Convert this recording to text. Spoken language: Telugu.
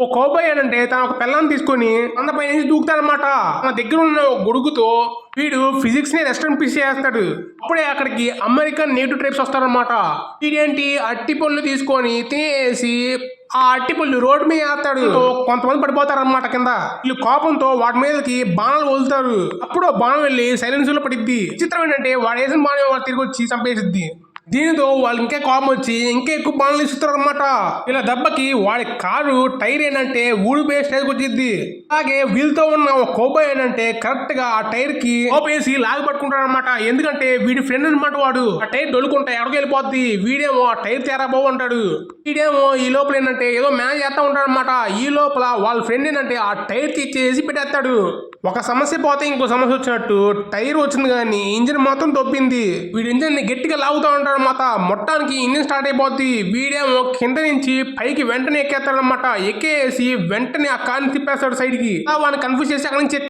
ఓ కౌబాయ్ అంటే తన ఒక పిల్లని తీసుకొని కొండపై నుంచి దూకుతాడనమాట. తన దగ్గర ఉన్న ఒక గొడుగుతో వీడు ఫిజిక్స్ ని రెస్టారెంట్ పీస్ చేస్తాడు. అప్పుడే అక్కడికి అమెరికన్ నేటివ్ ట్రైబ్స్ వస్తారనమాట. వీడేంటి అట్టి పళ్ళు తీసుకొని తినేసి ఆ అట్టి పళ్ళు రోడ్డు మీద వేస్తాడు. కొంతమంది పడిపోతారనమాట కింద. వీళ్ళు కోపంతో వాటి మీదకి బాణాలు వదులుతారు. అప్పుడు బాణం వెళ్ళి సైలెన్స్ లో పడిద్ది. చిత్రం ఏంటంటే వాడు వేసిన బాణం వాడు తిరిగి వచ్చి చంపేసిద్ది. దీనితో వాళ్ళు ఇంకే కోపం వచ్చి ఇంకా ఎక్కువ బాణాలు ఇస్తారు అనమాట. ఇలా దెబ్బకి వాడి కారు టైర్ ఏంటంటే ఊడిపోయే స్టేజ్కి వచ్చింది. అలాగే వీళ్ళతో ఉన్న ఒక కోబాయ్ ఏంటంటే కరెక్ట్ గా ఆ టైర్ కి కోపేసి లాగి పట్టుకుంటాడు అనమాట. ఎందుకంటే వీడి ఫ్రెండ్ అనమాట వాడు. ఆ టైర్ డొలుకుంటా ఎక్కడికి వెళ్ళిపోద్ది. వీడేమో ఆ టైర్ తేరాబో అంటాడు. వీడేమో ఈ లోపల ఏంటంటే ఏదో మేనేజ్ చేస్తా ఉంటాడు అనమాట. ఈ లోపల వాళ్ళ ఫ్రెండ్ ఏంటంటే ఆ టైర్ తీసేసి పెట్టేస్తాడు. ఒక సమస్య పోతే ఇంకో సమస్య వచ్చినట్టు టైర్ వచ్చింది కానీ ఇంజిన్ మాత్రం దొబ్బింది. వీడి ఇంజిన్ ని గట్టిగా లాగుతూ ఉంటాడు అన్నమాట. మొత్తానికి ఇంజిన్ స్టార్ట్ అయిపోద్ది. వీడేమో కింద నుంచి పైకి వెంటనే ఎక్కేస్తాడు అనమాట. ఎక్కేసి వెంటనే ఆ కార్ని తిప్పేస్తాడు సైడ్ కి. వాడిని కన్ఫ్యూజ్ చేసి అక్కడి నుంచి